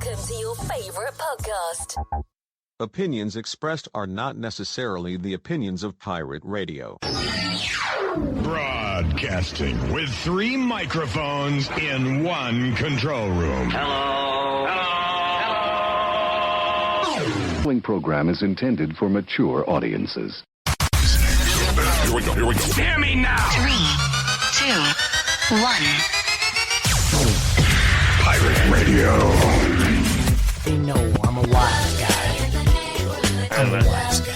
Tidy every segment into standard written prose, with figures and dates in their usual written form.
Welcome to your favorite podcast. Opinions expressed are not necessarily the opinions of Pirate Radio. Broadcasting with 3 microphones in 1 control room. Hello. The following program is intended for mature audiences. Here we go. Hear me now. 3, 2, 1. Pirate Radio. They know I'm a wise guy. I'm a wise guy.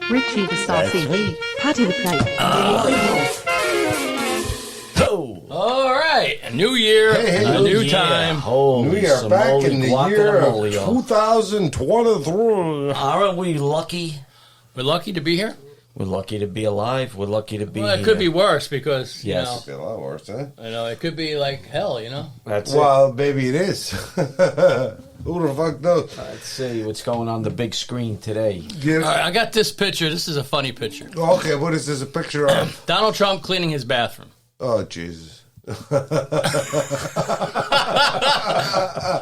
Richie the Saucy, Patty the Plate. All right, a new year, a new time. We are back in the year of 2023. Aren't we lucky? We're lucky to be here. We're lucky to be alive. We're lucky to be Well, it could be worse because, Yes. It'd be a lot worse, huh? it could be like hell, That's Well, maybe it is. Who the fuck knows? Let's see what's going on the big screen today. All right, I got this picture. This is a funny picture. Okay, what is this a picture of? Donald Trump cleaning his bathroom. Oh, Jesus.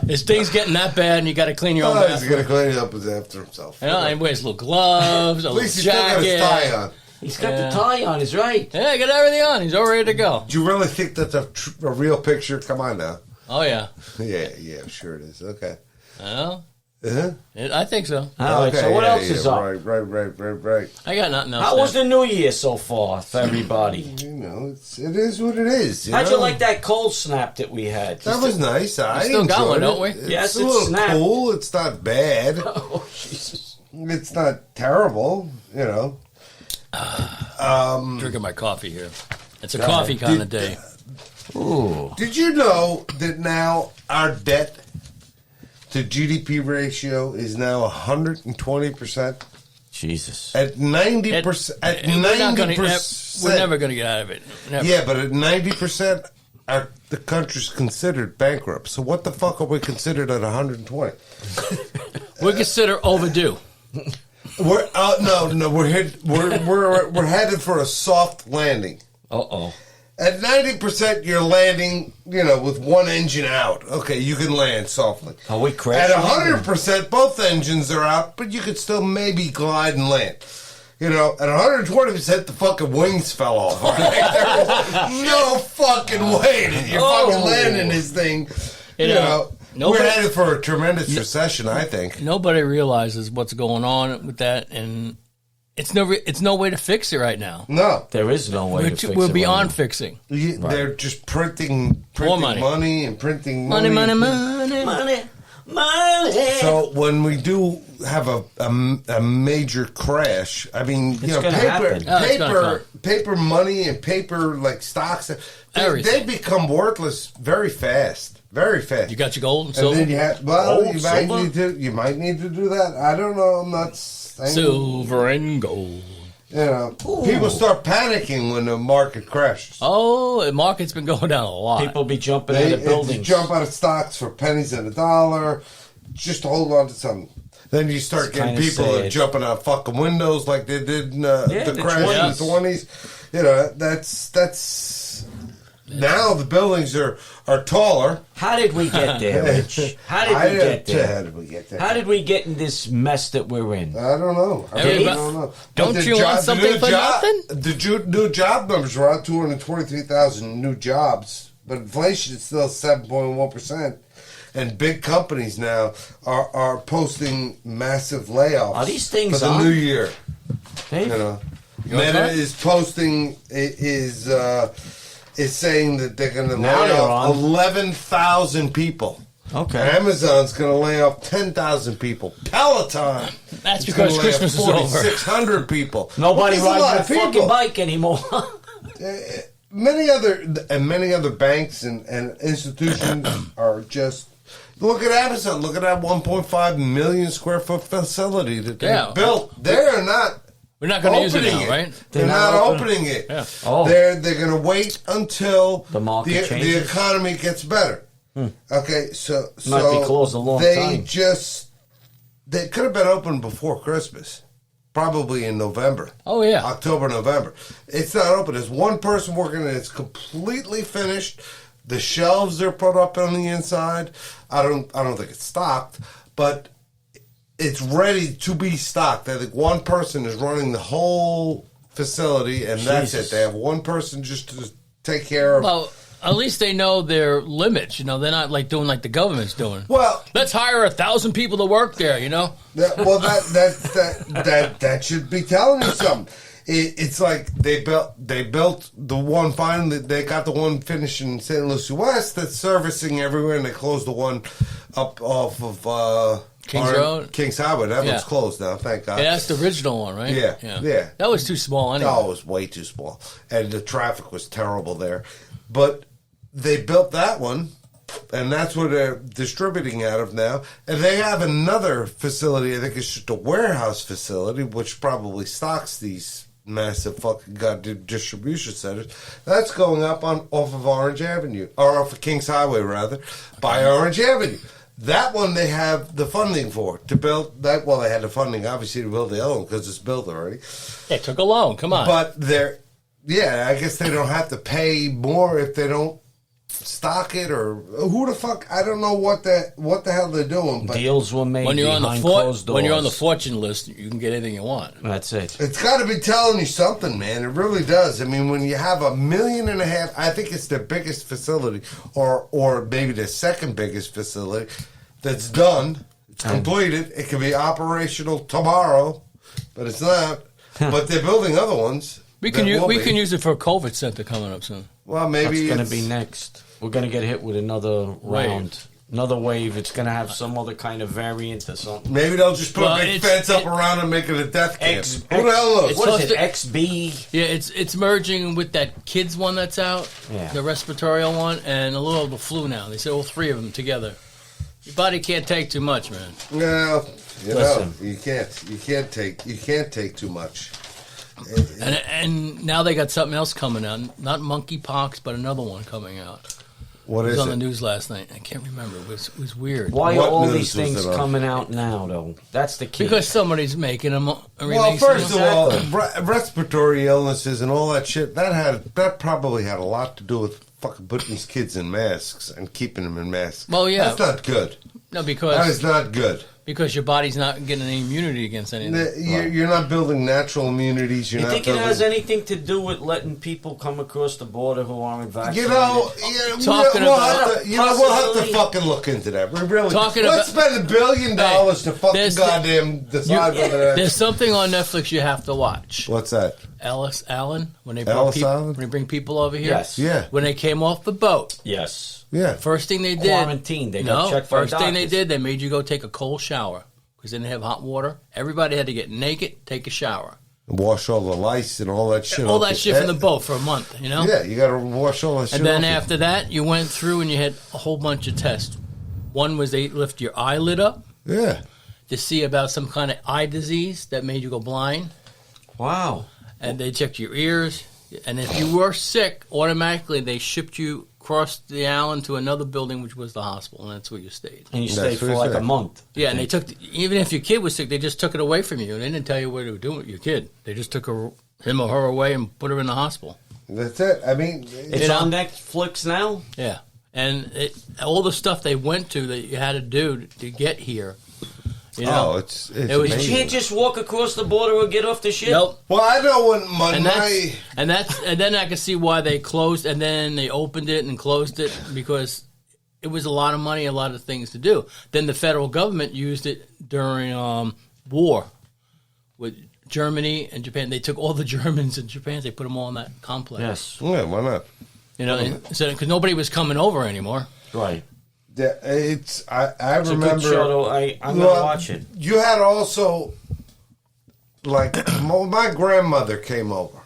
His thing's getting that bad, and you got to clean your own He's bathroom. going to clean it up after himself. And he wears little gloves, a At little least he's still got jacket. his tie on. He's got the tie on, is right. Yeah, got everything on. He's all ready to go. Do you really think that's a real picture? Come on now. Oh, yeah. Yeah, sure it is. Okay. Well, Uh-huh. I think so. All right, so what else is up? Right. I got nothing else. How now. was the new year so far for everybody? You know, it is what it is. How'd know? you like that cold snap that we had? That was nice. I still got enjoyed one, it. don't we? It's Yes, a it little snapped. cool. It's not bad. Oh, Jesus. It's not terrible, you know. Drinking my coffee here. It's a coffee kind of day. Ooh. Did you know that now our debt to GDP ratio is now 120%? Jesus. At 90%. At We're not gonna- 90%. We're never going to get out of it. Never. Yeah, but at 90%, the country's considered bankrupt. So what the fuck are we considered at 120? We consider overdue. We're we're headed for a soft landing. Uh-oh. At 90%, you're landing, with one engine out. Okay, you can land softly. Are we crashing? At 100%, both engines are out, but you could still maybe glide and land. At 120%, the fucking wings fell off. All right? There's no fucking way that you're fucking landing this thing. We're headed for a tremendous recession, I think. Nobody realizes what's going on with that, and it's no way to fix it right now. No. There is no way to fix it. We're beyond right fixing. They're just printing More money. money and printing Money. So when we do have a major crash, I mean, gonna happen. It's gonna paper money and paper like stocks, Everything. they become worthless very fast. Very fast. You got your gold and And then silver? you might need to do that. I don't know. I'm not saying. Silver and gold. People start panicking when the market crashes. Oh, the market's been going down a lot. People be jumping They out of buildings. jump out of stocks for pennies and a dollar just to hold on to something. Then you start getting kinda people sad. jumping out fucking windows like they did in the the crash in 20s. the 20s. That's now the buildings are taller. How did we get there, Rich? How did we get there? How did we get there? How did we get in this mess that we're in? I don't know. I really Everybody- don't know. Don't But the you want something for nothing? The new job numbers were out 223,000 new jobs, but inflation is still 7.1%. And big companies now are posting massive layoffs. Are these things for the on? new year? Dave? Meta is posting is saying that they're going to Now lay they're off on. 11,000 people. Okay. Amazon's going to lay off 10,000 people. Peloton. That's is because gonna lay off Christmas is over. 4,600 people. Nobody Well, there's a lot rides of a fucking people. bike anymore. Many other banks and institutions are just. Look at Amazon. Look at that 1.5 million square foot facility that they built. They're not. We're not going to use it opening now, right? They're not opening it. Yeah. Oh. They're going to wait until The market the changes? economy gets better. Okay, so Might be closed a long time. They could have been open before Christmas, probably in November. Oh, yeah. October, November. It's not open. There's one person working and it's completely finished. the shelves are put up on the inside. I don't think it's stocked, but it's ready to be stocked. I think one person is running the whole facility, and that's it. They have one person just to take care of. Well, at least they know their limits. They're not like doing like the government's doing. Well, let's hire 1,000 people to work there. Well, that should be telling you something. It's like they built the one finally. They got the one finished in St. Lucie West that's servicing everywhere, and they closed the one up off of Kings Road, Kings Highway. That one's closed now. Thank God. Yeah, that's the original one, right? Yeah. That was too small anyway. No, it was way too small, and the traffic was terrible there. But they built that one, and that's what they're distributing out of now. And they have another facility. I think it's just a warehouse facility, which probably stocks these massive fucking goddamn distribution centers. That's going up off of Orange Avenue, or off of Kings Highway rather, by Orange Avenue. That one they have the funding for to build that. Well, they had the funding obviously to build the other one because it's built already. They took a loan. Come on, but I guess they don't have to pay more if they don't stock it, or who the fuck? I don't know what the hell they're doing. But deals were made when you're on closed doors. When you're on the fortune list, you can get anything you want. That's it. It's got to be telling you something, man. It really does. I mean, when you have $1.5 million, I think it's their biggest facility, or maybe their second biggest facility that's done. It's completed. It can be operational tomorrow, but it's not. But they're building other ones. We can use it for a COVID center coming up soon. Well, maybe it's going to be next. We're going to get hit with another round. Another wave. It's going to have some other kind of variant or something. Maybe they'll just put a big fence up around and make it a death camp. Who the hell knows? What is it, XB? Yeah, it's merging with that kids one that's out, the respiratory one, and a little of the flu now. They said all three of them together. Your body can't take too much, man. No, you can't. You can't take too much. And now they got something else coming out. Not monkeypox, but another one coming out. What is it? It was on the news last night. I can't remember. It was weird. Why are all these things coming out now, though? That's the key. Because somebody's making them. Well, first of all, respiratory illnesses and all that shit, that probably had a lot to do with fucking putting these kids in masks and keeping them in masks. Well, yeah. That's not good. No, because... That is not good. Because your body's not getting any immunity against anything. You're not building natural immunities. You think it has anything to do with letting people come across the border who aren't vaccinated? We'll have to fucking look into that. Let's spend $1 billion to fucking goddamn decide whether there's something on Netflix you have to watch. What's that? Ellis Allen, when they bring people over here. Yes. Yeah. When they came off the boat. Yes. Yeah. First thing they did. Quarantine. They got checked by First thing they did, they made you go take a cold shower because they didn't have hot water. Everybody had to get naked, take a shower. Wash all the lice and all that shit. All that shit from the boat for a month, Yeah, you got to wash all that shit. And then after that, you went through and you had a whole bunch of tests. One was they lift your eyelid up. Yeah. To see about some kind of eye disease that made you go blind. Wow. And they checked your ears. And if you were sick, automatically they shipped you across the island to another building, which was the hospital, and that's where you stayed. And you stayed for like a month. Yeah, and they took, even if your kid was sick, they just took it away from you. They didn't tell you what they were doing with your kid. They just took him or her away and put her in the hospital. That's it. I mean, it's on Netflix now? Yeah. And all the stuff they went to that you had to do to get here. It's you can't just walk across the border or get off the ship. Nope. Well, I know when and then I can see why they closed and then they opened it and closed it because it was a lot of money, a lot of things to do. Then the federal government used it during war with Germany and Japan. They took all the Germans and Japan. They put them all in that complex. Yes. Yeah, why not? Because nobody was coming over anymore. Right. Yeah, I remember. It's a good show. I'm gonna watch it. You had also, like, my grandmother came over.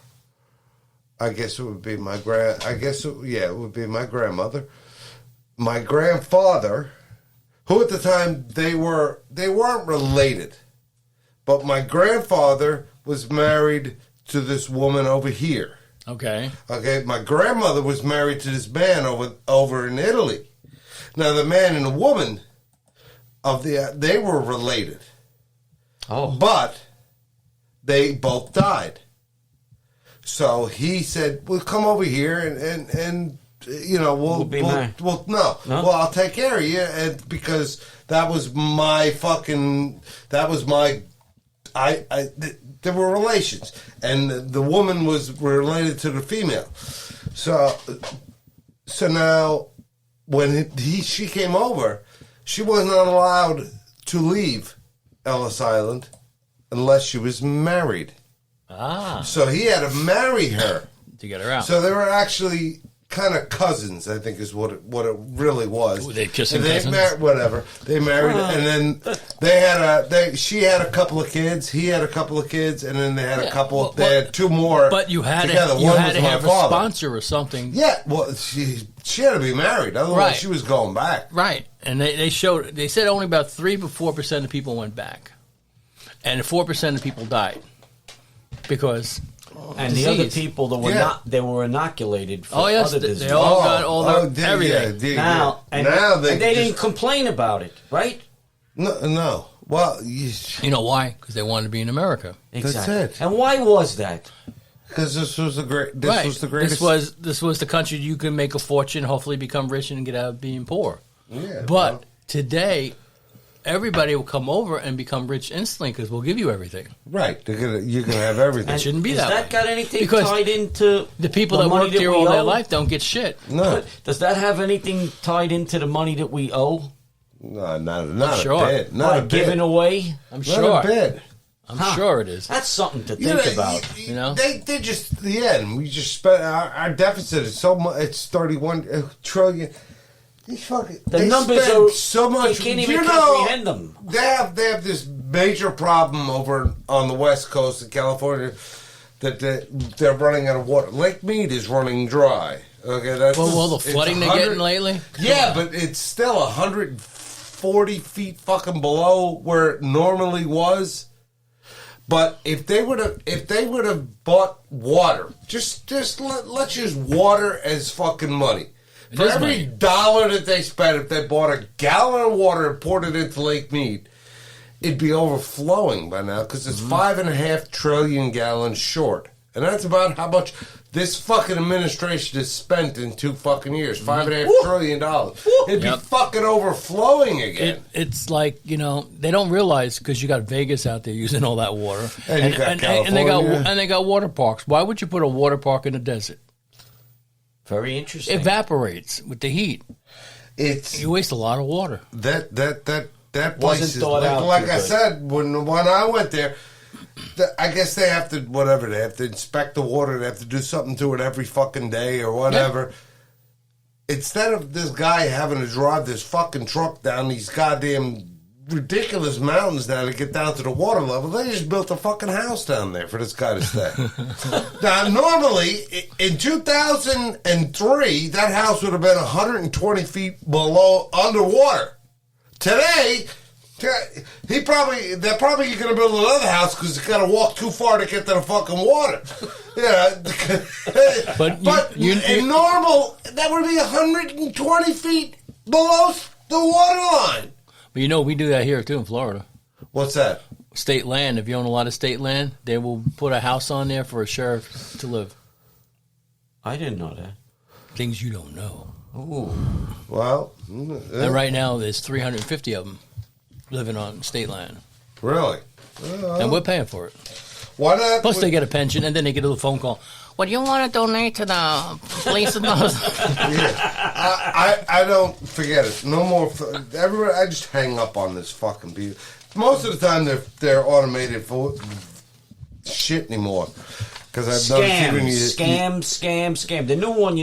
I guess it would be my it would be my grandmother. My grandfather, who at the time they weren't related, but my grandfather was married to this woman over here. Okay. My grandmother was married to this man over in Italy. Now, the man and the woman they were related. Oh. But they both died. So he said, well, come over here and we'll be married. no. Well, I'll take care of you, and because there were relations, and the woman was related to the female. So now, when she came over, she wasn't allowed to leave Ellis Island unless she was married. So he had to marry her to get her out. So they were actually kind of cousins, I think, is what it really was. They kissing and cousins? whatever. They married, and then she had a couple of kids. He had a couple of kids, and then they had a couple. They had two more. But you had together. to have a sponsor or something. Yeah, well, she had to be married, otherwise she was going back. Right, and they said only about 3 to 4% of people went back, and 4% of people died because. And disease. the other people that were they were inoculated for other diseases. They all got all everything. Now they didn't complain about it, right? No. Well, you know why? Because they wanted to be in America. Exactly. That's it. And why was that? Because this was the greatest. This was the country you can make a fortune, hopefully become rich, and get out of being poor. Yeah. But today, everybody will come over and become rich instantly because we'll give you everything. Right. You're gonna have everything. It shouldn't be that way. Does that got anything tied into the people that worked here all their life don't get shit? No. Does that have anything tied into the money that we owe? No, not sure. a bit. Not a bit. Giving away? I'm Not sure. a bit. I'm sure it is. That's something to think about. You know, they just we just spent our deficit is so much. It's 31 trillion. The numbers are so much. You can't even comprehend them. They have this major problem over on the West Coast of California that they're running out of water. Lake Mead is running dry. Okay, that's the flooding they're getting lately. Yeah, but it's still 140 feet fucking below where it normally was. But if they would have bought water, just let's use water as fucking money. For every dollar that they spent, if they bought a gallon of water and poured it into Lake Mead, it'd be overflowing by now because it's 5.5 trillion gallons short. And that's about how much this fucking administration has spent in 2 fucking years. $5.5 trillion. It'd be fucking overflowing again. It's like, they don't realize because you got Vegas out there using all that water. And you got California. And they got water parks. Why would you put a water park in the desert? Very interesting. It evaporates with the heat. You waste a lot of water. That place wasn't is thought out. Like I said, when I went there, I guess they have to they have to inspect the water. They have to do something to it every fucking day or whatever. Yeah. Instead of this guy having to drive this fucking truck down these goddamn ridiculous mountains now to get down to the water level, they just built a fucking house down there for this guy to stay. Now, normally, in 2003, that house would have been 120 feet below underwater. Today, they're probably going to build another house because he's got to walk too far to get to the fucking water. But in normal, that would be 120 feet below the water line. But we do that here too in Florida. What's that? State land. If you own a lot of state land, they will put a house on there for a sheriff to live. I didn't know that. Things you don't know. Oh. Well. And right now, there's 350 of them living on state land. Really? And we're paying for it. Why not? Plus, they get a pension, and then they get a little phone call. Well, do you want to donate to the police and those? I don't forget it. No more. Everybody, I just hang up on this fucking people. Most of the time, they're automated for shit anymore. Because I've noticed scam. The new one,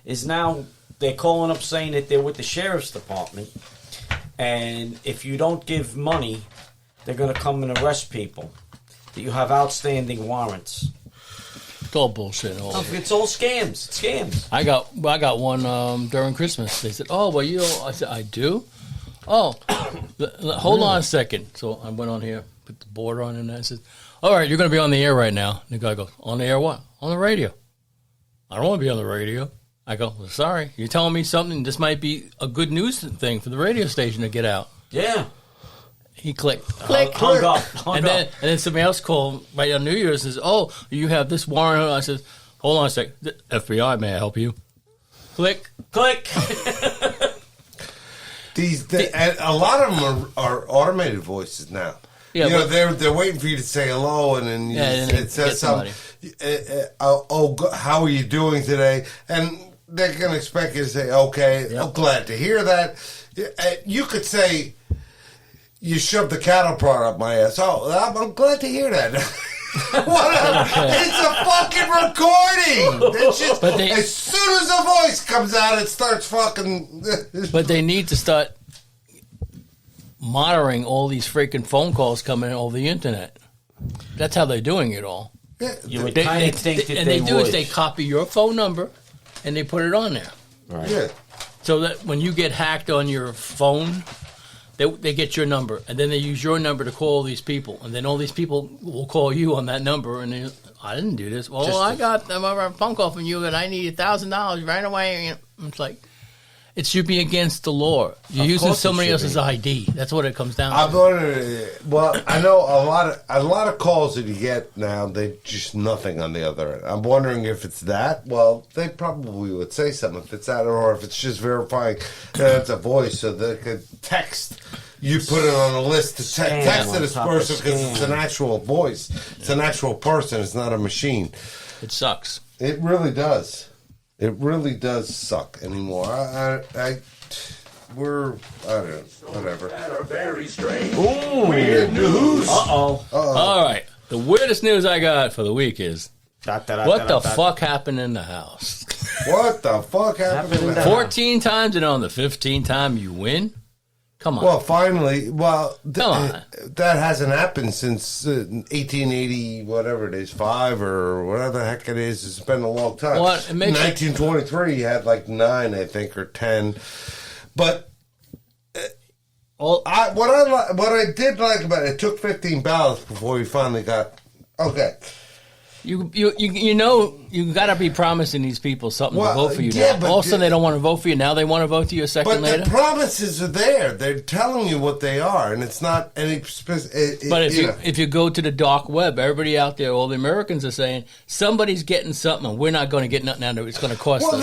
is now they're calling up saying that they're with the sheriff's department, and if you don't give money, they're going to come and arrest people. That you have outstanding warrants. It's all bullshit. It's all scams. It's scams. I got one during Christmas. They said, "Oh, well, I said, "I do." Oh, hold on a second. So I went on here, put the board on, and I said, "All right, you're going to be on the air right now." And the guy goes, "On the air what?" "On the radio." "I don't want to be on the radio." I go, "Well, sorry, you're telling me something. This might be a good news thing for the radio station to get out." Yeah. He clicked. Hung up. And then somebody else called right on New Year's and says, "Oh, you have this warrant." I said, "Hold on a sec. FBI, may I help you?" Click. And a lot of them are automated voices now. Yeah, you know, they're waiting for you to say hello, and then it says something. How are you doing today? And they're going to expect you to say, okay, I'm glad to hear that. You could say, you shoved the cattle prod up my ass. Oh, I'm glad to hear that. Whatever. It's a fucking recording. It's just, as soon as a voice comes out, it starts fucking... But they need to start monitoring all these freaking phone calls coming in over the internet. That's how they're doing it all. Yeah, you would kind of think that and they do is they copy your phone number and they put it on there. Right. Yeah. So that when you get hacked on your phone, they get your number, and then they use your number to call these people, and then all these people will call you on that number, and I didn't do this. Well, I got a phone call from you, and I need $1,000 right away. It's like, it should be against the law. You're using somebody else's ID. That's what it comes down to. Well, I know a lot of calls that you get now, they just nothing on the other end. I'm wondering if it's that. Well, they probably would say something if it's that, or if it's just verifying that it's a voice, so they could text. You put it on a list to text to this person because it's an actual voice. It's an actual person. It's not a machine. It sucks. It really does. It really does suck anymore. We're, I don't know, whatever. Ooh. Weird news. Uh-oh. All right. The weirdest news I got for the week is, what the fuck happened in the house? What the fuck happened in the house? 14 times, and on the 15th time you win? Come on. Well, finally, Come on. That hasn't happened since 1880, whatever it is, 5 or whatever the heck it is. It's been a long time. What? It makes 1923, you had like 9, I think, or 10. But what I did like about it took 15 ballots before we finally got okay. You know you got to be promising these people something to vote for you now. But also, they don't want to vote for you now. They want to vote for you a second later. But the promises are there. They're telling you what they are, and it's not any specific. But if you go to the dark web, everybody out there, all the Americans are saying somebody's getting something, and we're not going to get nothing out of it. It's going to cost us. Well,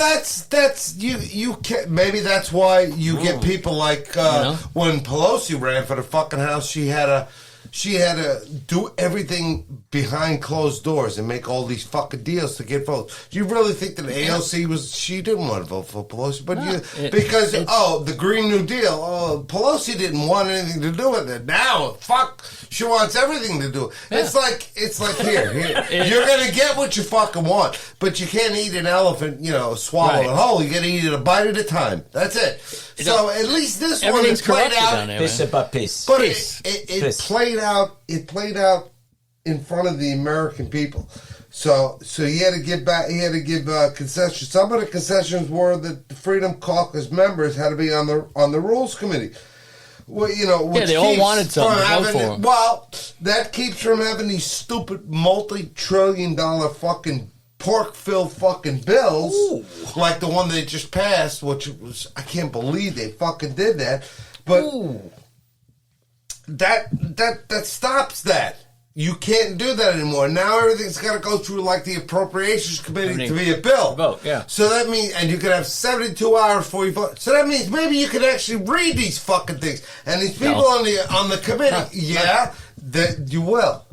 that's you can, maybe that's why you get people like when Pelosi ran for the fucking House, she had to do everything behind closed doors and make all these fucking deals to get votes. Do you really think that AOC she didn't want to vote for Pelosi? But the Green New Deal, Pelosi didn't want anything to do with it. Now, she wants everything to do it. Yeah. It's like here. You're going to get what you fucking want, but you can't eat an elephant, swallow it whole. You got to eat it a bite at a time. That's it. So at least this one is played out. Piece by piece. But it played out. It played out in front of the American people. So he had to give back. He had to give concessions. Some of the concessions were that the Freedom Caucus members had to be on the Rules Committee. Well, which they all wanted something to vote for him. Well, that keeps from having these stupid multi-trillion-dollar fucking pork-filled fucking bills, like the one they just passed, which was, I can't believe they fucking did that. But that stops that. You can't do that anymore. Now everything's got to go through like the Appropriations Committee to be a bill. Vote, yeah. So that means, and you could have 72 hours before you vote. So that means maybe you could actually read these fucking things. And these people on the committee, that you will.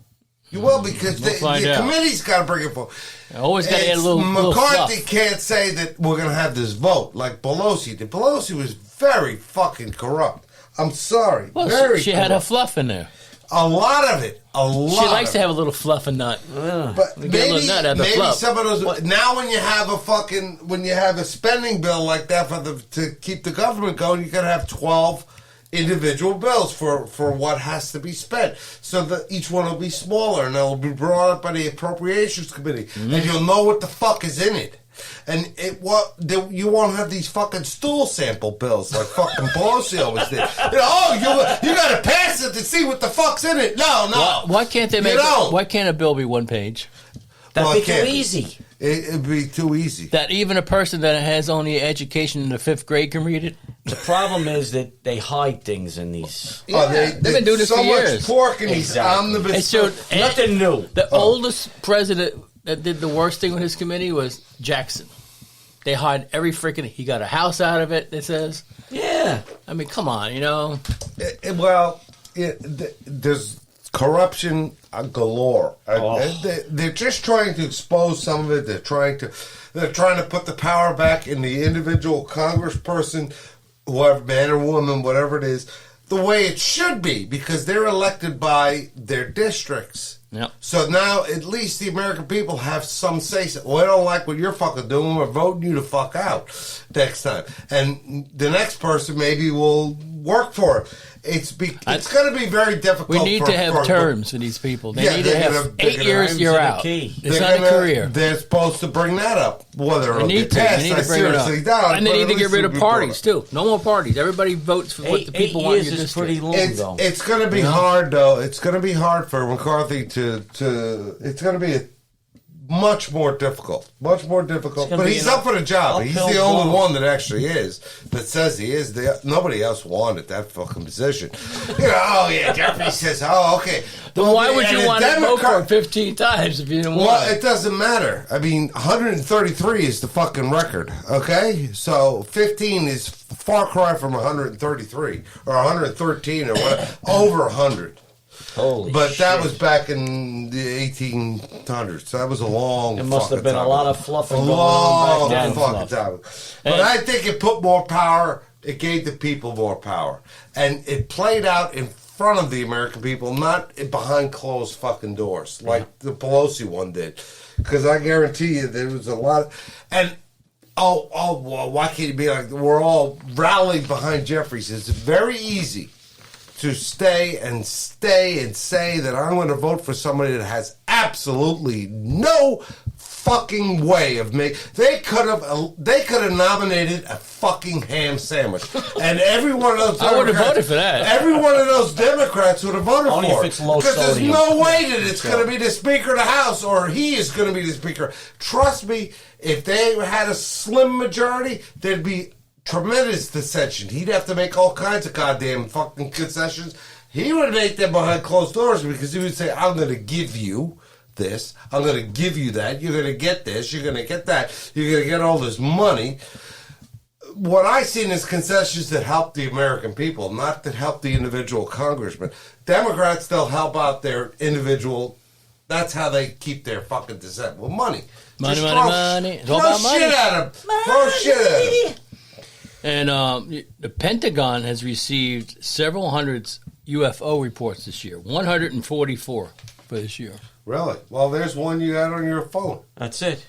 You will, because the committee's got to bring it forward. Always got to add a little McCarthy fluff. can't say that we're going to have this vote like Pelosi did. Pelosi was very fucking corrupt. I'm sorry. Well, very she had her fluff in there. A lot of it. She likes to have a little fluff and nut. But maybe some of those. Now, when you have a spending bill like that to keep the government going, you got to have 12 individual bills for what has to be spent, so that each one will be smaller and it'll be brought up by the Appropriations Committee, and you'll know what the fuck is in it. And you won't have these fucking stool sample bills like fucking Pelosi always did. You got to pass it to see what the fuck's in it. No. Why can't they make? Why can't a bill be one page? That'd be too easy. It'd be too easy. That even a person that has only education in the 5th grade can read it. The problem is that they hide things in these. They've been doing this for years. So much pork in these omnibus. Nothing new. The oldest president that did the worst thing with his committee was Jackson. They hide every freaking. He got a house out of it. It says. Yeah. I mean, come on, you know. There's corruption galore. They're just trying to expose some of it. They're trying to put the power back in the individual congressperson, whoever, man or woman, whatever it is, the way it should be, because they're elected by their districts. Yep. So now at least the American people have some say. Well, I don't like what you're fucking doing. We're voting you the fuck out next time. And the next person maybe will work for it. It's going to be very difficult. We need to have terms for these people. They need to have 8 years, you're out. It's not a career. They're supposed to bring that up. Whether it'll get passed, they need to bring it up. And they need to get rid of parties, too. No more parties. Everybody votes for what the people want in your district. Pretty long, though. It's going to be hard, though. It's going to be hard for McCarthy to it's going to be much more difficult. Much more difficult. But he's up for the job. He's the only one that actually is, that says he is. Nobody else wanted that fucking position. Jeffrey says, okay. Then why would you want to vote for 15 times if you didn't want Well, it doesn't matter. I mean, 133 is the fucking record, okay? So 15 is far cry from 133 or 113 or whatever, over 100. Holy but shit. that was back in the 1800s. So that was a long. It must have been a lot of fluffing going on back then. Fucking time. But I think it put more power. It gave the people more power, and it played out in front of the American people, not behind closed fucking doors like the Pelosi one did. Because I guarantee you, there was a lot. And well, why can't you be like we're all rallying behind Jeffries? It's very easy to stay and say that I'm going to vote for somebody that has absolutely no fucking way of making. They could have nominated a fucking ham sandwich, and every one of those I would have voted for that. Every one of those Democrats would have voted Only for if it it's low because there's sodium. no way that it's going to be the Speaker of the House or he is going to be the Speaker. Trust me, if they had a slim majority, there'd be tremendous dissension. He'd have to make all kinds of goddamn fucking concessions. He would make them behind closed doors because he would say, I'm going to give you this. I'm going to give you that. You're going to get this. You're going to get that. You're going to get all this money. What I seen is concessions that help the American people, not that help the individual congressman. Democrats, they'll help out their individual. That's how they keep their fucking dissent. Well, money. Money. It's all Throw about money. shit at them. Throw shit at them. And the Pentagon has received several hundreds UFO reports this year. 144 for this year. Really? Well, there's one you got on your phone. That's it.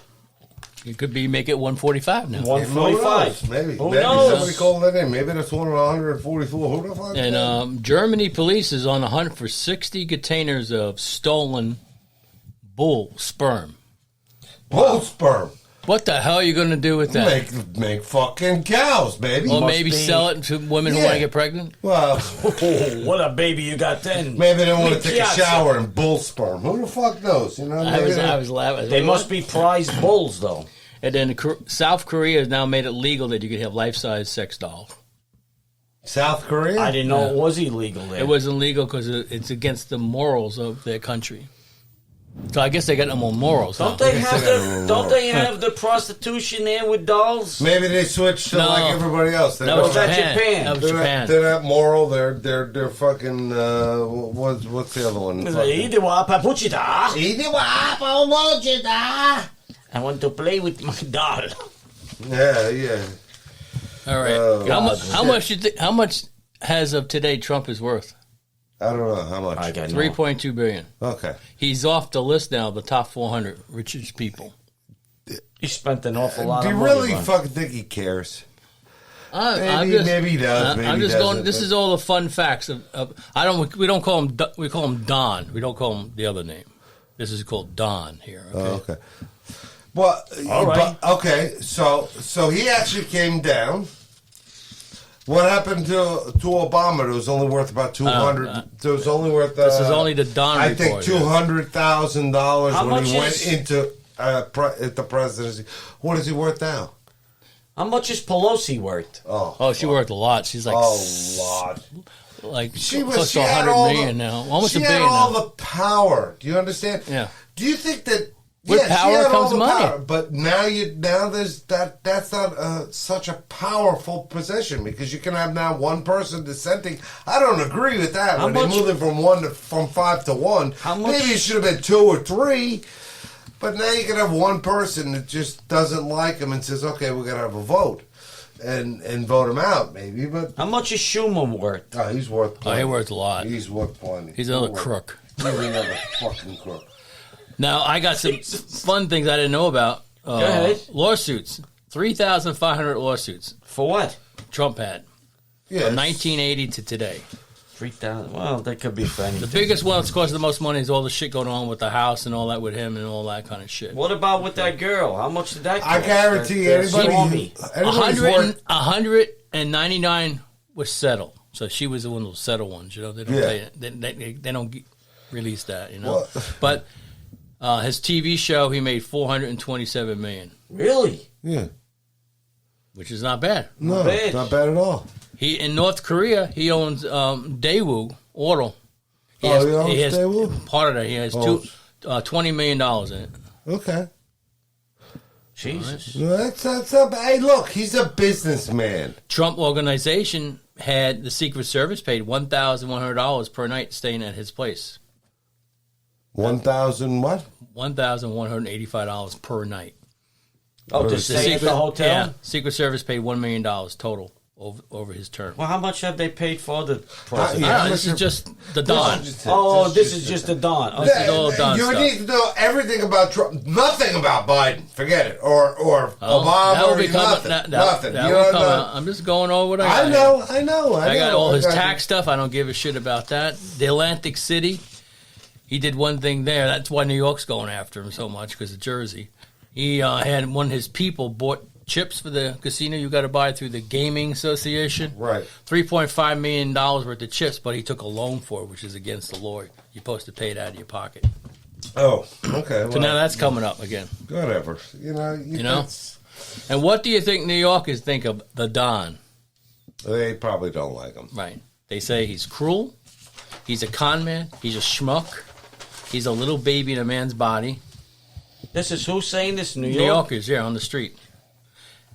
It could be make it 145 now. 145. Maybe. Who Maybe knows? somebody called that in. Maybe that's one of the 144. Who the fuck? And Germany police is on the hunt for 60 containers of stolen bull sperm. Bull sperm. What the hell are you going to do with that? Make fucking cows, baby. Or maybe sell it to women who want to get pregnant? Well, What a baby you got then. maybe they want to take a shower in bull sperm. Who the fuck knows? You know, I was laughing. They must be prized bulls, though. And then South Korea has now made it legal that you could have life-size sex dolls. South Korea. I didn't know it was illegal there. It wasn't legal because it's against the morals of their country. So I guess they got no more morals. Don't they have the prostitution there with dolls? Maybe they switched to like everybody else. That was Japan. That was Japan. They're not moral. They're fucking. What's the other one? I want to play with my doll. Yeah. All right. How much as of today Trump is worth? I don't know how much. I got no. $3.2 billion. Okay. He's off the list now of the top 400 richest people. He spent an awful lot Do of you money. really man. fucking think he cares? Maybe he does. Maybe I'm just he going. doesn't. This is all the fun facts of. We don't call him. We call him Don. We don't call him the other name. This is called Don here. Okay. Oh, okay. Well, All right. okay. So he actually came down. What happened to Obama? It was only worth about 200. It was only worth. This is only the Don I report. think $200,000 How when much he went is- into at the presidency. What is he worth now? How much is Pelosi worth? Oh, she worked a lot. She's like lot. like She close to had 100 all million now, almost she $1 billion had all now. the power. Do you understand? Yeah. Do you think that With Yeah, she power had all comes the money. power, but now there's that's not such a powerful position because you can have now one person dissenting. I don't agree with that. How When much- they moved it from 5 to 1, How much- maybe it should have been 2 or 3. But now you can have one person that just doesn't like him and says, "Okay, we're gonna have a vote," and vote him out, maybe. But How much is Schumer worth? he's worth. Plenty. he worth a lot. He's worth plenty. He's another crook. He's another fucking crook. Now, I got some fun things I didn't know about. Go ahead. Lawsuits. 3,500 lawsuits For what? Trump had Yeah, from 1980 to today. 3,000. Well, that could be for The anything. biggest one that's caused the most money is all the shit going on with the house and all that with him and all that kind of shit. What about with that girl? How much did that cost? I guarantee That anybody. Swami. Everybody's worth. 199 was settled. So she was the one of those settled ones. You know, they don't they don't release that. You know, but his TV show he made $427 million, Really? Yeah. which is not bad. No, bad. not bad at all. He in North Korea he owns Daewoo Auto. He He owns Daewoo? part of that. He has $20 million in it. Okay. Jesus. Well, that's up. Hey, look, he's a businessman. Trump Organization had the Secret Service paid $1,100 per night staying at his place. 1,000 what? $1,185 per night. Oh, to stay at the hotel? Yeah, Secret Service paid $1 million total over his term. Well, how much have they paid for the president? yeah. This is just the Don. Oh, this is just the Don. Okay. This is all Don You stuff. need to know everything about Trump. Nothing about Biden. Forget it. Or Obama. That will Or be coming. nothing. That Nothing. will You know, come no. out. I'm just going over what I got. I know. I got know. all his I got- tax stuff. I don't give a shit about that. The Atlantic City, he did one thing there. That's why New York's going after him so much because of Jersey. He had one of his people bought chips for the casino. You got to buy through the Gaming Association. Right. $3.5 million worth of chips, but he took a loan for it, which is against the law. You're supposed to pay it out of your pocket. Oh, okay. So now that's coming up again. Whatever. You know. that's- And what do you think New Yorkers think of the Don? They probably don't like him. Right. They say he's cruel. He's a con man. He's a schmuck. He's a little baby in a man's body. This is who's saying this? New York? New Yorkers, yeah, on the street.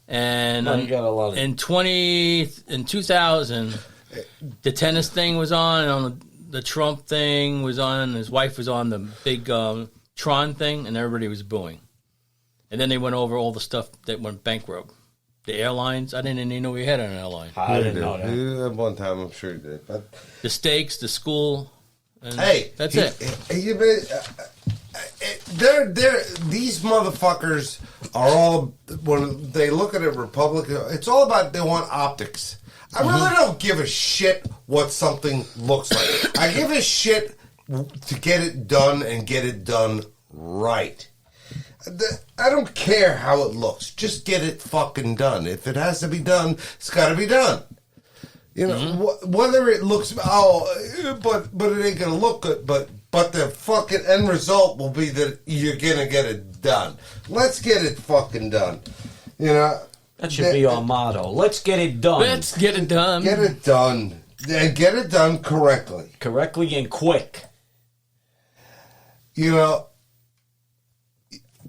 And Well, you got a lot of- in 2000, the tennis thing was on, and on the Trump thing was on, and his wife was on the big Tron thing, and everybody was booing. And then they went over all the stuff that went bankrupt. The airlines, I didn't even know we had an airline. I didn't know that. Yeah, one time, I'm sure he did. But The steaks, the school, and hey, that's it. These motherfuckers are all, when they look at a Republican, it's all about they want optics. I really don't give a shit what something looks like. I give a shit to get it done and get it done right. I don't care how it looks. Just get it fucking done. If it has to be done, it's got to be done. You know, whether it looks, but it ain't gonna look good. But the fucking end result will be that you're gonna get it done. Let's get it fucking done. You know, That should be our motto. Let's get it done. Let's get it done. get it done and get it done correctly. correctly and quick. You know,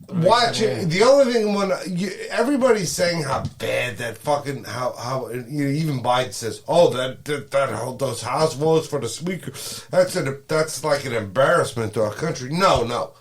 watch it. The only thing everybody's saying how bad that fucking how even Biden says, oh that those House votes for the Speaker, that's like an embarrassment to our country. No,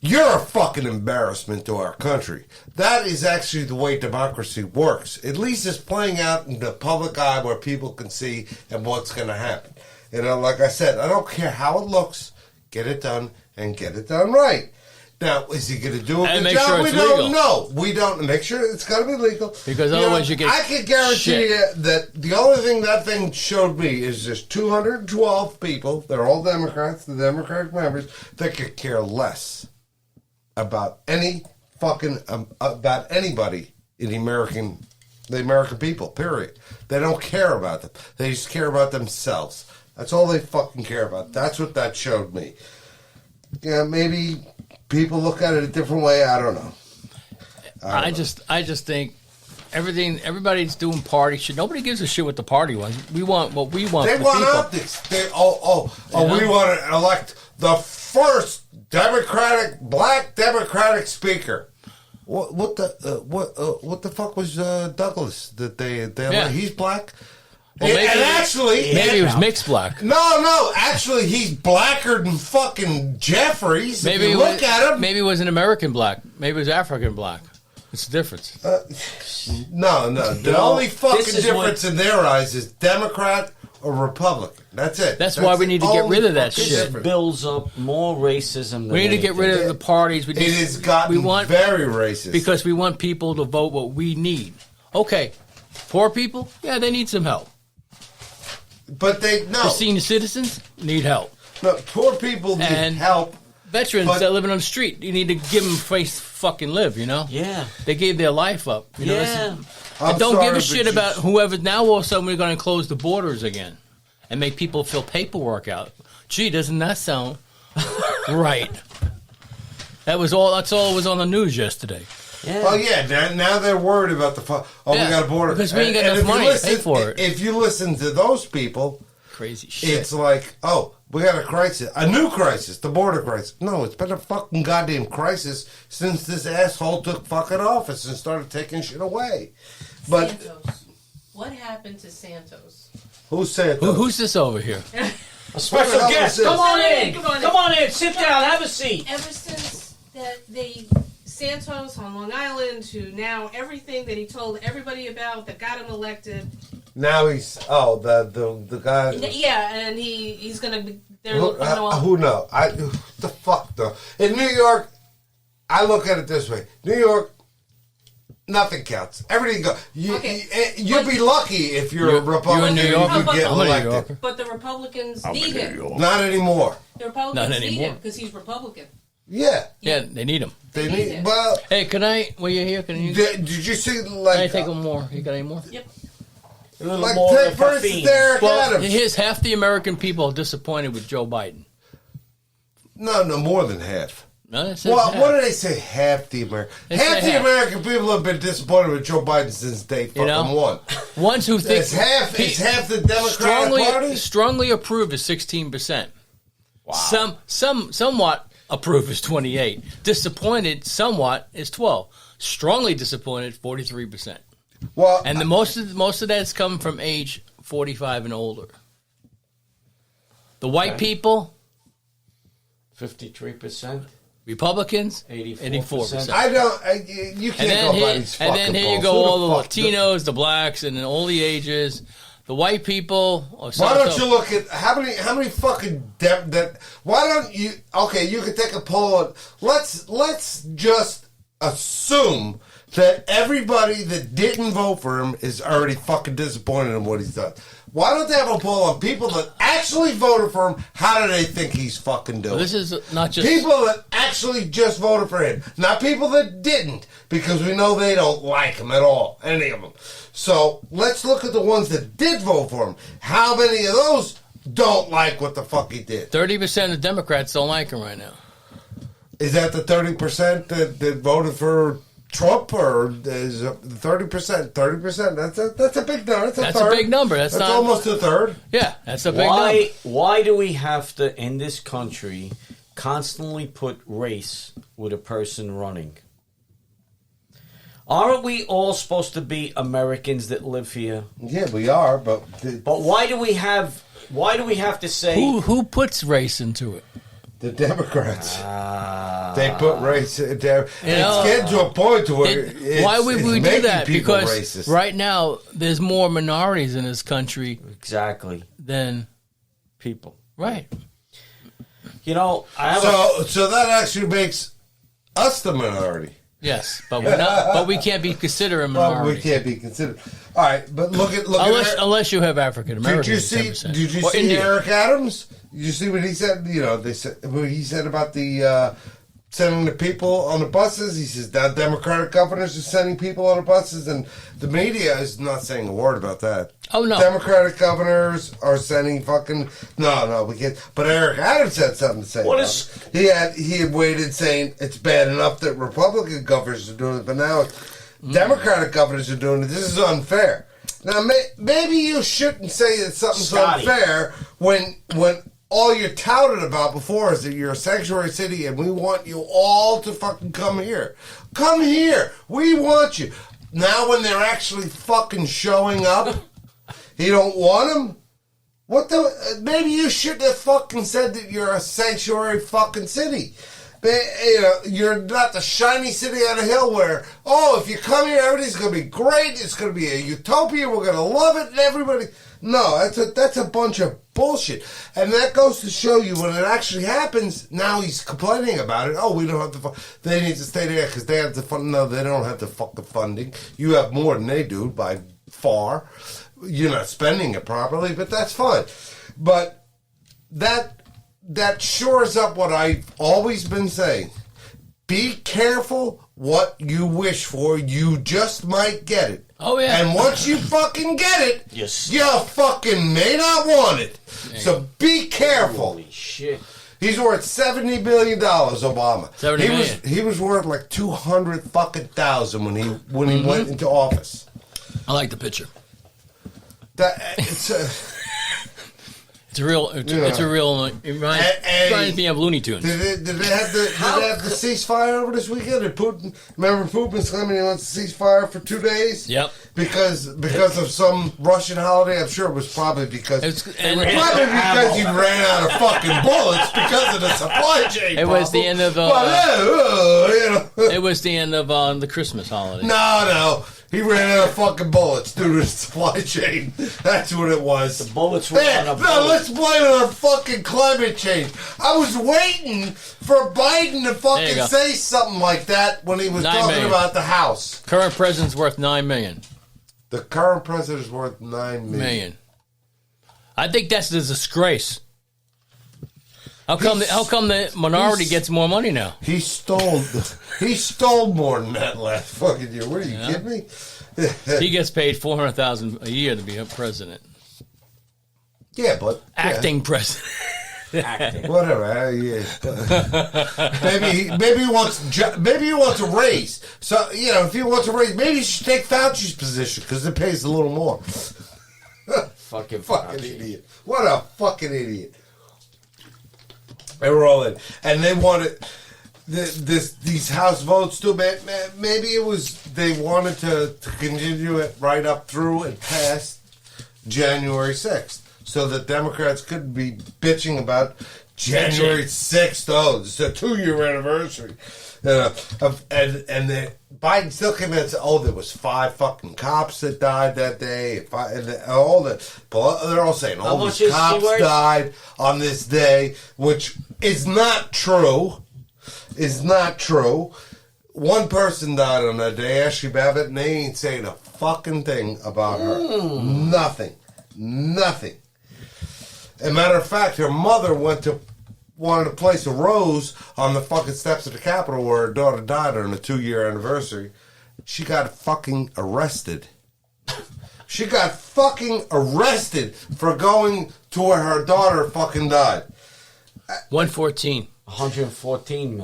you're a fucking embarrassment to our country. That is actually the way democracy works. At least it's playing out in the public eye where people can see and what's going to happen. You know, like I said, I don't care how it looks. Get it done and get it done right. Now, is he going to do a And good make job? sure We it's don't legal. know. We don't make sure it's got to be legal Because otherwise you get I can guarantee shit. you that the only thing that thing showed me is just 212 people. They're all Democrats, the Democratic members that could care less about any fucking about anybody in the American people. Period. They don't care about them. They just care about themselves. That's all they fucking care about. That's what that showed me. Yeah, maybe people look at it a different way. I don't know. I just think everybody's doing party shit. Nobody gives a shit what the party wants. We want what we want. They for want people. optics. We know? want to elect the first black Democratic speaker. What the fuck was Douglas that they he's black? Well, maybe, and actually, maybe he was mixed black. No, actually, he's blacker than fucking Jeffries. Maybe if you look at him. Maybe it was an American black. Maybe it was African black. What's the difference? No. The only fucking difference in their eyes is Democrat or Republican. That's it. That's why we need to get rid of that shit. It builds up more racism than we need to get rid of the parties. It has gotten very racist. Because we want people to vote what we need. Okay, poor people, yeah, they need some help. But The senior citizens need help. No, poor people need help. Veterans that living on the street, you need to give them a place to fucking live, you know? Yeah. They gave their life up. You know, Yeah. and don't give a shit about whoever. Now all of a sudden we're going to close the borders again and make people fill paperwork out. Gee, doesn't that sound right? That's all was on the news yesterday. Yeah. Oh, yeah. Now they're worried about we got a border. Because we ain't got enough money to pay for it. If you listen to those people, crazy shit. It's like, we got a crisis. A new crisis. The border crisis. No, it's been a fucking goddamn crisis since this asshole took fucking office and started taking shit away. But Santos. What happened to Santos? Who's Santos? Who's this over here? A special guest. Come on in. Come on in. Sit down. Have a seat. Ever since that Santos on Long Island, who now everything that he told everybody about that got him elected. Now he's the guy. Yeah, and he's gonna be. Who knows? The fuck though. In New York, I look at it this way: New York, nothing counts. Everything goes. You'd be lucky if you're a Republican. You're in New York. You get elected. But the Republicans need him. Not anymore. The Republicans need him because he's Republican. Yeah, they need him. They need him. Well, hey, can I? While you're here, can you? Did you see? Can I take one more? You got any more? Yep. Take for instance Eric Adams. Here's half the American people are disappointed with Joe Biden. No, more than half. No, half. What did they say? Half the American. Half the American people have been disappointed with Joe Biden since day fucking one. Ones who think it's half the Democratic Party. Strongly approve is 16%. Wow. Somewhat approve is 28%. Disappointed somewhat is 12%. Strongly disappointed 43%. Well, and most of that's come from age 45 and older. The white people, 53%. Republicans, 84%. I don't. You can't go by these fucking And then here you go, all the Latinos, the blacks, and then all the ages. The white people. Why don't you look at how many fucking why don't you? Okay, you can take a poll. Let's just assume that everybody that didn't vote for him is already fucking disappointed in what he's done. Why don't they have a poll on people that actually voted for him? How do they think he's fucking doing? Well, this is not just people that actually just voted for him, not people that didn't, because we know they don't like him at all, any of them. So let's look at the ones that did vote for him. How many of those don't like what the fuck he did? 30% of Democrats don't like him right now. Is that the 30% that voted for Trump, or is 30%? 30%. That's a big number. That's a big number. That's not almost a third. Yeah, that's a big number. Why do we have to, in this country, constantly put race with a person running? Aren't we all supposed to be Americans that live here? Yeah, we are. But why do we have to say who puts race into it? The Democrats. They put race there. It's getting to a point where why would we do that? Because racist. Right now there's more minorities in this country than people. Right. You know, so that actually makes us the minority. Yes, but we're not. But we can't be considered a minority. Well, we can't be considered. All right, but look at unless you have African Americans. Did you see Eric Adams? Did you see what he said? You know, what he said about the sending the people on the buses. He says now Democratic governors are sending people on the buses, and the media is not saying a word about that. Oh no, Democratic governors are sending fucking no, we can't. But Eric Adams had something to say. He had waited saying it's bad enough that Republican governors are doing it, but now Democratic governors are doing it. This is unfair. Now maybe you shouldn't say that something's unfair when all you touted about before is that you're a sanctuary city and we want you all to fucking come here. Come here. We want you. Now when they're actually fucking showing up, you don't want them? What the? Maybe you shouldn't have fucking said that you're a sanctuary fucking city. You know, you're not the shiny city on a hill where, oh, if you come here, everything's going to be great. It's going to be a utopia. We're going to love it. And everybody. No, that's a bunch of bullshit. And that goes to show you when it actually happens, now he's complaining about it. Oh, we don't have the fund. They need to stay there because they have the fund. No, they don't have the fucking funding. You have more than they do by far. You're not spending it properly, but that's fine. But that shores up what I've always been saying. Be careful what you wish for. You just might get it. Oh, yeah. And once you fucking get it, you fucking may not want it. So be careful. Holy shit. He's worth $70 billion, Obama. 70 million. He was worth like 200 fucking thousand when he went into office. I like the picture. It's a real. It reminds me of Looney Tunes. Did they have the ceasefire over this weekend? Did remember Putin's claiming he wants to ceasefire for 2 days? Yep. Because of some Russian holiday. I'm sure it was probably because he ran out of fucking bullets because of the supply chain. It was the end of. It was the end of the Christmas holiday. No. He ran out of fucking bullets due to the supply chain. That's what it was. The bullets were on a No, let's blame it on fucking climate change. I was waiting for Biden to fucking say something like that when he was talking about the House. Current president's worth $9 million. The current president is worth $9 million. I think that's a disgrace. How come the minority gets more money now? He stole more than that last fucking year. What are you kidding me? He gets paid $400,000 a year to be a president. Yeah, but acting president. Acting. Whatever. Maybe he wants a raise. So if he wants a raise, maybe he should take Fauci's position because it pays a little more. Fucking idiot! What a fucking idiot! They were all in, and they wanted these House votes too. Maybe it was they wanted to continue it right up through and past January 6th, so that Democrats couldn't be bitching about January 6th. Oh, it's a 2-year anniversary, and Biden still came in and said, "Oh, there was 5 fucking cops that died that day." They're all saying all these cops died on this day, which is not true. Is not true. One person died on that day, Ashley Babbitt, and they ain't saying a fucking thing about her. Nothing. As a matter of fact, her mother wanted to place a rose on the fucking steps of the Capitol where her daughter died on the 2-year anniversary. She got fucking arrested. She got fucking arrested for going to where her daughter fucking died. 114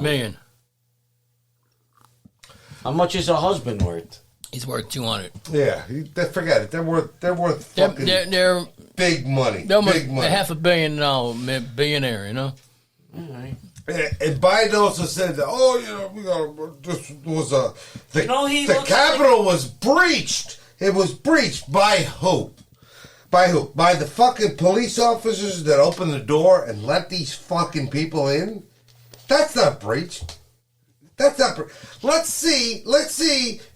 million. How much is her husband worth? He's worth 200. Yeah, forget it. They're worth fucking they're big money. They're big money. $500 million billionaire, you know. All right. And Biden also said that, we got this was the Capitol was breached. It was breached by who? By who? By the fucking police officers that opened the door and let these fucking people in? That's not breached. Let's see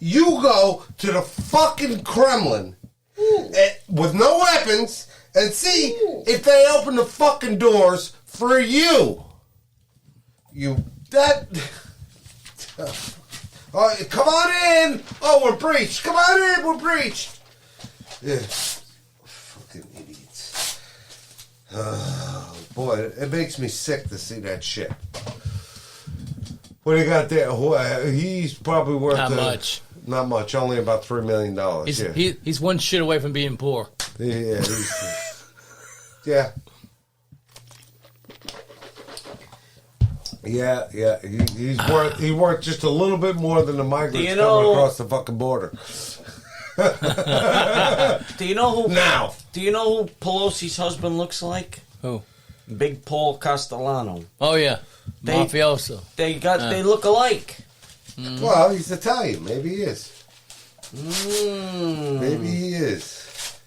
you go to the fucking Kremlin with no weapons and see if they open the fucking doors for you. Come on in. Oh, we're breached. Come on in. We're breached. Yeah. Fucking idiots. Oh, boy, it makes me sick to see that shit. What do you got there? He's probably worth not much. Not much. Only about $3 million. He's one shit away from being poor. Yeah. Yeah. Yeah. He's worth just a little bit more than the migrants coming across the fucking border. Do you know who? Now. Do you know who Pelosi's husband looks like? Who? Big Paul Castellano. Oh yeah, mafioso. They look alike. Well, he's Italian. Maybe he is. Mm. Maybe he is.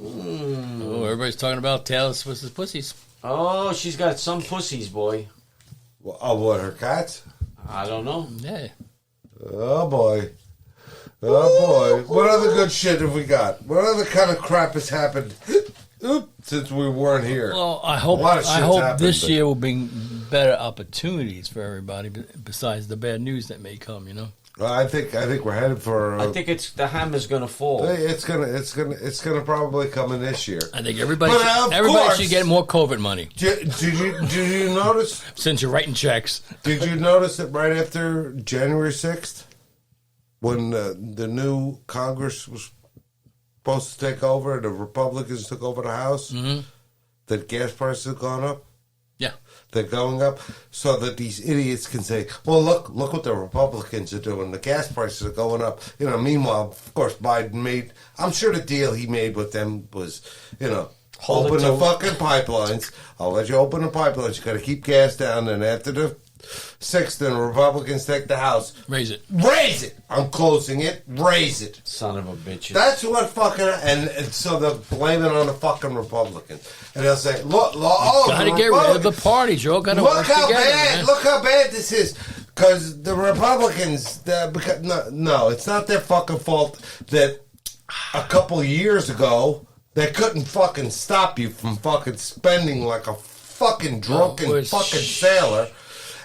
Oh, everybody's talking about Taylor Swift's pussies. Oh, she's got some pussies, boy. Oh, what, her cats? I don't know. Yeah. Oh, boy. Oh, boy. What other good shit have we got? What other kind of crap has happened since we weren't here? Well, I hope happened, this but- year will bring better opportunities for everybody besides the bad news that may come, you know. I think we're headed for. I think it's the hammer's gonna fall. It's gonna probably come in this year. I think everybody But, should get more COVID money. Did you notice? Since you're writing checks. Did you notice that right after January 6th, when the new Congress was supposed to take over, the Republicans took over the House, that gas prices have gone up? Yeah. They're going up so that these idiots can say, well, look what the Republicans are doing. The gas prices are going up. You know, meanwhile, of course, Biden made, I'm sure the deal he made with them was, you know, open the fucking pipelines. I'll let you open the pipelines. You got to keep gas down. And after the 6th, then the Republicans take the House. Raise it. Raise it. I'm closing it. Raise it. Son of a bitch. That's what fucking, and so they'll blame it on the fucking Republicans. And they'll say, look, Gotta get rid of the party, Joe. Gotta look work how together, bad, man. look how bad this is. Because the Republicans, no, it's not their fucking fault that a couple years ago they couldn't fucking stop you from fucking spending like a fucking drunken fucking sailor.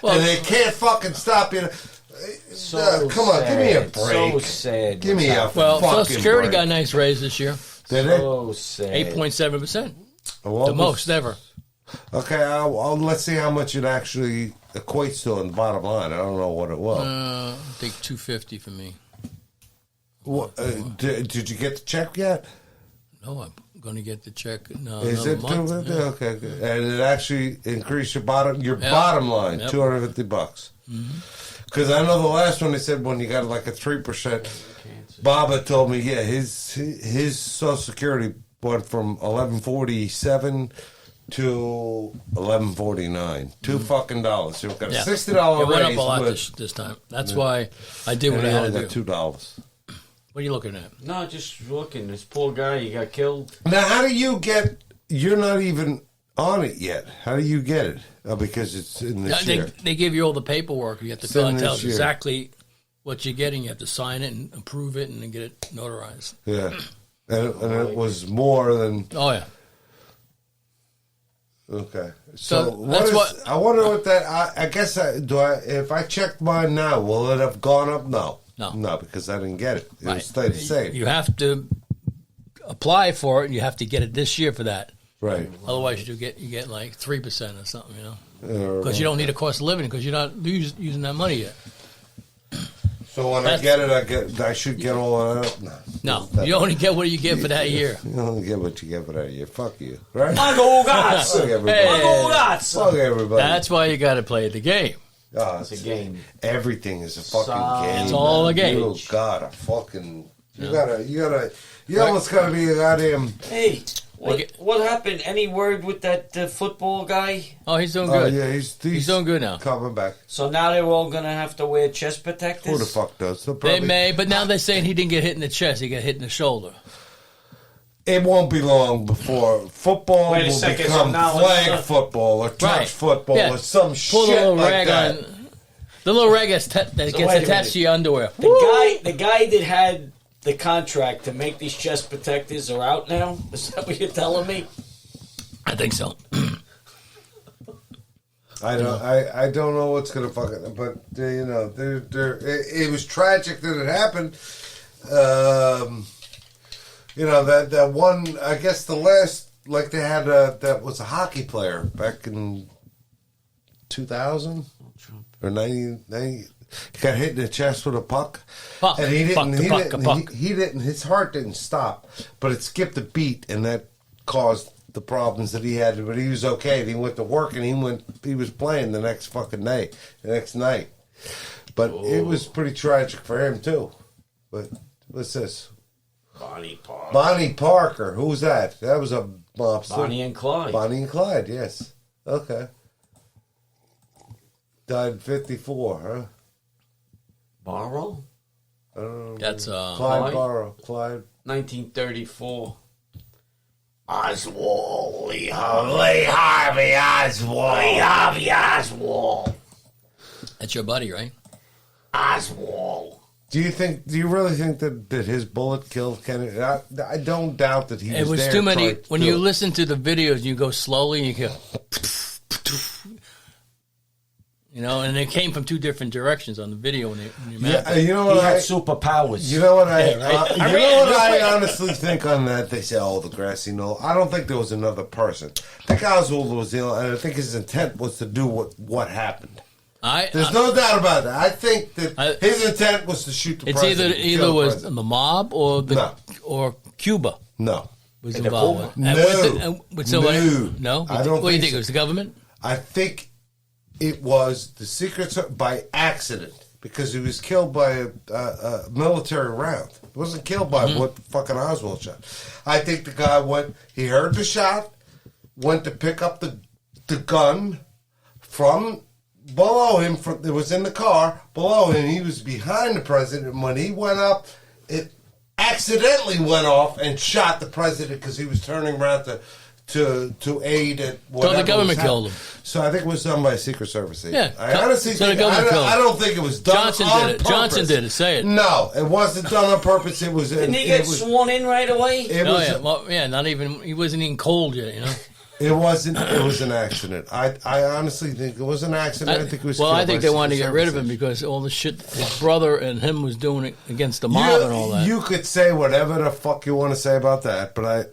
Well, and they can't fucking stop you. So come on, give me a break. So sad. Give me a well, fucking Social Security break. got a nice raise this year. Did it? So sad. 8.7%. What The was- most ever. Okay, let's see how much it actually equates to on the bottom line. I don't know what it was. I think $250 for me. Did you get the check yet? No, I'm going to get the check in Is another it month. $250? Yeah. Okay, good. And it actually increased your bottom line, Yep. $250. Because I know the last one they said when you got like a 3%. Bob had told me, yeah, his Social Security went from 1147 to 1149. $2 fucking dollars. So you've got a $60 It went raise. up a lot with- this time. That's why I did what and I he had only to got do. $2. What are you looking at? No, just looking. This poor guy, he got killed. Now, how do you get? You're not even on it yet. How do you get it? Oh, because it's in this year. They give you all the paperwork. You have to It's fill in it. this Tells year. exactly what you're getting. You have to sign it and approve it and then get it notarized. Yeah, and it was more than Oh yeah. okay. So So that's what is? I wonder what that. I guess if I checked mine now, will it have gone up? No, because I didn't get it. It Right. stayed the same. You have to apply for it. And you have to get it this year for that. Right. Otherwise, you get like 3% or something. You know, Or- because you don't need a cost of living because you're not using that money yet. So when I get it, I should get all of that. No, you only get what you get for that year. You only get what you get for that year. Fuck you, right? Mago Gazza. Fuck everybody. Hey. Mago Gazza. Fuck everybody. That's why you got to play the game. Oh, It's a game. Everything is a fucking Son. game. It's all a game. You gotta fucking. You almost gotta be a goddamn. Hey, what happened? Any word with that football guy? Oh, he's doing Oh good. yeah, he's doing good now. coming back. So now they're all gonna have to wear chest protectors. Who the fuck does? They'll They probably- may, but now they're saying he didn't get hit in the chest. He got hit in the shoulder. It won't be long before football Wait a will second, become so now flag another- football or touch Right. football Yeah. or some Pull shit the little like rag that. on. The little rag that wait gets a attached minute. to your underwear. The guy that had the contract to make these chest protectors are out now. Is that what you're telling me? I think so. I don't know what's gonna fucking, but you know, it was tragic that it happened. You know that one. I guess the last, like they had that was a hockey player back in 2000 or 90. He got hit in the chest with a puck, Puck. and he didn't. Puck, he, puck, didn't puck. He didn't. His heart didn't stop, but it skipped a beat, and that caused the problems that he had. But he was okay. And he went to work, and he was playing the next fucking day, the next night. But it was pretty tragic for him too. But what's this? Bonnie Parker. Bonnie Parker. Who's that? That was a mobster. Bonnie and Clyde. Bonnie and Clyde. Yes. Okay. Died in 54, huh? Barrow? I don't know. That's Clyde Barrow. Clyde. 1934. Oswald. Lee Harvey Oswald. Lee Harvey Oswald. That's your buddy, right? Oswald. Do you really think that his bullet killed Kennedy? I don't doubt that he was It was there too many. trying to When kill you him. listen to the videos, you go slowly and you go, and they came from two different directions on the video when you map Yeah, it. you know He what had superpowers. You know what I? Yeah, right. You know what I honestly think on that? They say, "Oh, the grassy knoll." I don't think there was another person. I think Oswald was the only, and I think his intent was to do what happened. There's no doubt about that. I think that his intent was to shoot the It's president. either was the mob or or Cuba. No. Was And involved. No. With somebody? No. No. I don't What do you think think? so. It was the government? I think it was the Secret Service by accident because he was killed by a military round. He wasn't killed by what fucking Oswald shot. I think the guy he heard the shot, went to pick up the gun from below him. It was in the car below him. He was behind the president. And when he went up, it accidentally went off and shot the president because he was turning around to aid at whatever. So the government was killed him. So I think it was done by Secret Service. Yeah. I honestly So the think, government killed him. I don't think it was done Johnson on did it. purpose. Johnson did it. Say it. No, it wasn't done on purpose. It was. Didn't he get sworn in right away? It was. Not even. He wasn't even cold yet. It wasn't. It was an accident. I honestly think it was an accident. I think it was. Well, killed I think by they wanted to Secret get rid of him Service. because all the shit his brother and him was doing it against the mob and all that. You could say whatever the fuck you want to say about that, but I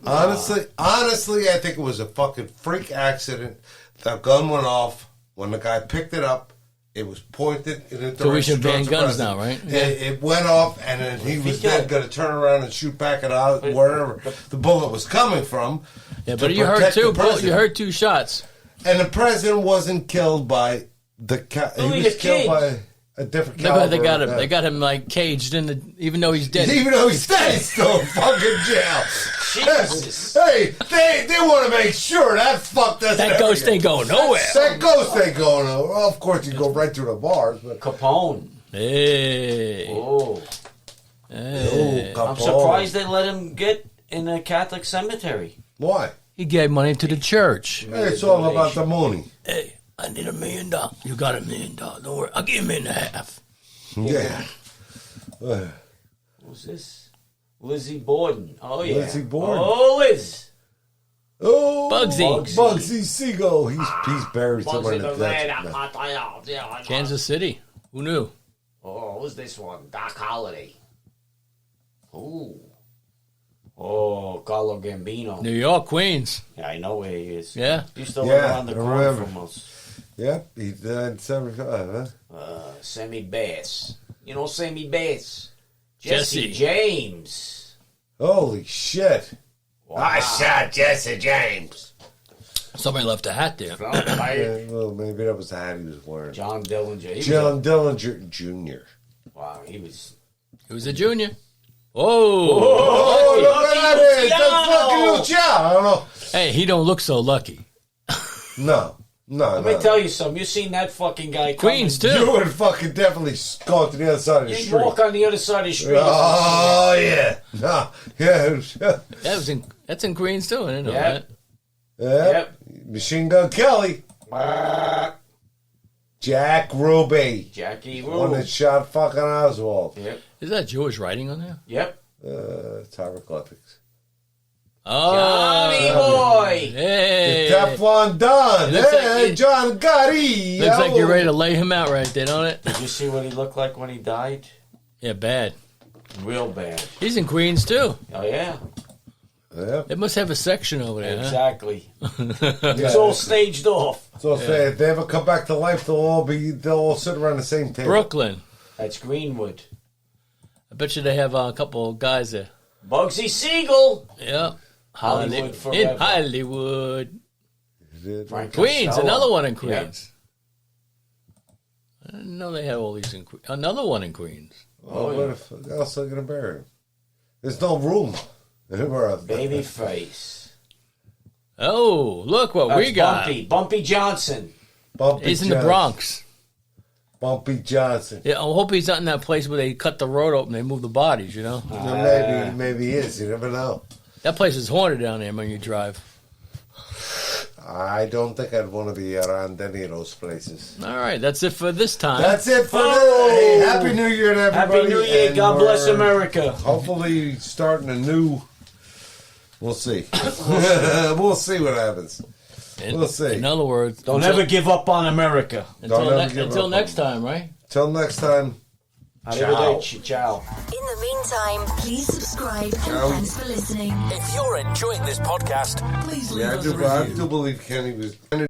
honestly, I think it was a fucking freak accident. The gun went off when the guy picked it up. It was pointed in a direction. So we should ban towards the guns president. now, right? It went off, and then he was then going to turn around and shoot back at wherever the bullet was coming from. Yeah, to but you heard protect the two. president. You heard two shots. And the president wasn't killed by the he was killed by a different caliber. They got him. They got him like caged in the. Even though he's dead. Even though he's dead, he's still in fucking jail. Jesus. Hey, they want to make sure that fuck doesn't. That ghost ain't going nowhere. That ghost ain't going nowhere. Well, of course, you go right through the bars, but Capone. Hey. Oh. Hey. I'm surprised they let him get in a Catholic cemetery. Why? He gave money to the church. Hey, it's all about the money. Hey, I need $1 million. You got $1 million. Don't worry. I'll give you $1.5 million. Yeah. Who's this? Lizzie Borden. Oh, yeah. Lizzie Borden. Oh, Liz. Oh, Bugsy. Bugsy Siegel. He's buried somewhere in the desert. Kansas City. Who knew? Oh, who's this one? Doc Holliday. Ooh. Oh, Carlo Gambino. New York, Queens. Yeah, I know where he is. Yeah. He used to live around the I corner remember. from us. Yep, he died 75, huh? Sammy Bass. You know Sammy Bass? Jesse. James. Holy shit. Wow. I shot Jesse James. Somebody left a hat there. Yeah, well, maybe that was the hat he was wearing. John Dillinger. John Dillinger Jr. Wow, he was... He was a junior. Oh. Oh, look at that. Luciano. That's fucking Luciano. I don't know. Hey, he don't look so lucky. No. Let me tell you something. You seen that fucking guy Queens, coming. too. You would fucking definitely go to the other side of the You'd street. walk on the other side of the street. Oh, yeah. No. Yeah. That's in Queens, too. I didn't know Yep. that. Yep. Machine Gun Kelly. Jack Ruby. Jackie One that Rube. shot fucking Oswald. Yep. Is that Jewish writing on there? Yep. It's hieroglyphics. Oh. Johnny boy. Hey. The Teflon Don. It looks like Hey, you- John Gotti. Looks like you're ready to lay him out right there, don't it? Did you see what he looked like when he died? Yeah, bad. Real bad. He's in Queens, too. Oh, yeah. Yep. They must have a section over there, Exactly. It's all staged off. So say if they ever come back to life, they'll all sit around the same huh? table. Brooklyn. That's Greenwood. I bet you they have a couple of guys there. Bugsy Siegel. Yeah. Hollywood In forever. Hollywood. Frank Queens, Costello. another one in Yep. Queens. I didn't know they had all these in Queens. Another one in Queens. Oh, what if else are gonna bury him? There's no room. Babyface. Oh, look what we That's got. Bumpy Johnson. Bumpy He's in the Johnson. Bronx. Bumpy Johnson. Yeah, I hope he's not in that place where they cut the road open. They move the bodies, you know. Maybe he is. You never know. That place is haunted down there when you drive. I don't think I'd want to be around any of those places. All right, that's it for this time. That's it for Hey, Happy New Year to everybody. Happy New Year. and God bless we're America. Hopefully starting a new... We'll see. We'll see what happens. We'll see. In other words, Don't ever give up on America. Until next time, right? Till next time. Arrivederci. Ciao. In the meantime, please subscribe and thanks for listening. If you're enjoying this podcast, Please leave Yeah, us a I review. do believe Kenny was...